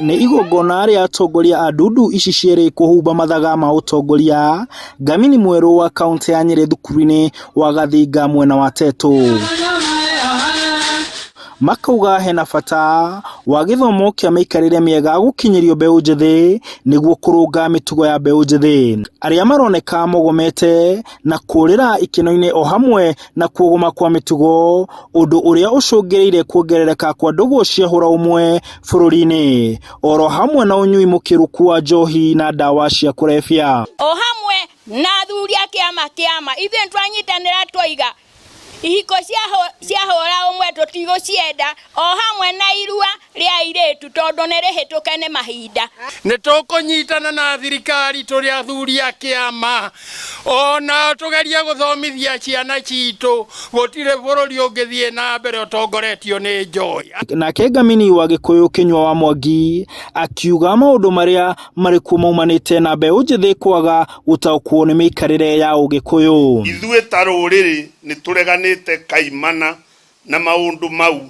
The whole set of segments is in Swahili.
nĩ igongona rĩa atongoria a ndundu ici cierĩ kũhumba mathaga ma ũtongoria ngamini mwerũ wa kaunti ya Nyeri thukuru-inĩ wa Gathinga mwena wa Tetu. Makauga hena bata wa gĩthomo kĩa mĩikarĩre mĩega gũkinyĩrio mbeũ njĩthĩ nĩguo kũrũnga mĩtugo ya mbeũ njĩthĩ arĩa maroneka mogomete na kũrĩra ikeno-inĩ o hamwe na kuogoma kwa mĩtugo, ũndũ ũrĩa ũcũngĩrĩire kuongerereka kwa ndũgũ cia hũra ũmwe bũrũri-inĩ oro hamwe na ũnyui mũkĩrũku wa njohi na ndawa cia kũrebia. O hamwe na athuri a kĩama ithuĩ twanyitanĩra twoiga ihiko cia hũra ũmwe tũtigũcienda o hamwe na irua rĩa airĩtu tondũ nĩ rĩhĩtũke nĩ mahinda. Nĩ tũkũnyitana na thirikari tũrĩ athuri a kĩama ona tũgeria gũthomithia ciana citũ gũtirĩ bũrũri ũngĩthiĩ na mbere ũtongoretio nĩ njohi. Nake ngamini wa Gĩkũyũ Kĩnyua wa Mwangi akiuga maũndũ marĩa marĩ kuo maumanĩte na mbeũ njĩthĩ kwaga gũtaũkwo nĩ mĩikarĩre ya Ũgĩkũyũ. Ithuĩ ta rũrĩrĩ nĩ tũreganĩte kaimana na maũndũ mau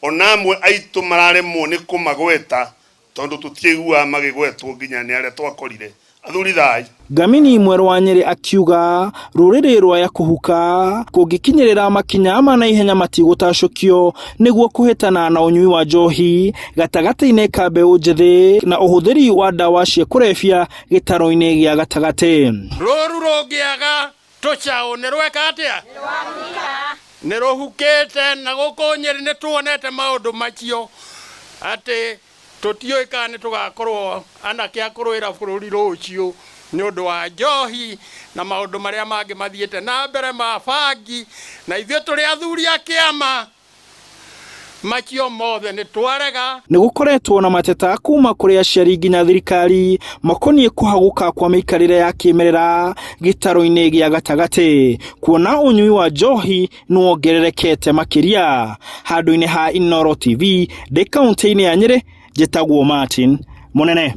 ona amwe aitũ mararemwo nĩ kũmagweta tondũ tũtiaiguaga magĩgwetwo nginya nĩ arĩa twakorire athuri thai. Ngamini mwerũ wa Nyeri akiuga rũrĩrĩ rwaya kũhuka kũngĩkinyĩrĩra makinya ma na ihenya matigũtacũkio nĩguo kũhĩtana na ũnyui wa njohi gatagatĩ-inĩ ka mbeũ njĩthĩ na ũhũthĩri wa ndawa cia kũrebia gĩtaro-inĩ gĩa gatagatĩ. Rũru rũngĩaga tũcaũ nĩ rweka atĩa? Nĩ rũhukĩte na gũkũ Nyeri nĩ tuonete maũndũ macio atĩ tũtiũĩ kana nĩ tũgakorwo anake a kũrũĩra bũrũri rũciũ nĩ ũndũ wa njohi na maũndũ marĩa mangĩ mathiĩte na mbere ma bangi, na ithuĩ tũrĩ athuri a kĩama macio mothe nĩ twarega. Nĩ gũkoretwo na mateta kuma kũrĩ aciari nginya thirikari makoniĩ kũhagũka kwa mĩikarĩre ya kĩmerera gĩtaro-inĩ gĩa gatagatĩ kuona ũnyui wa njohi nĩ wongererekete makĩria. Handũ-inĩ ha Inooro TV ndĩ kaunti-inĩ ya Nyeri njĩtagwo Martin Mũnene.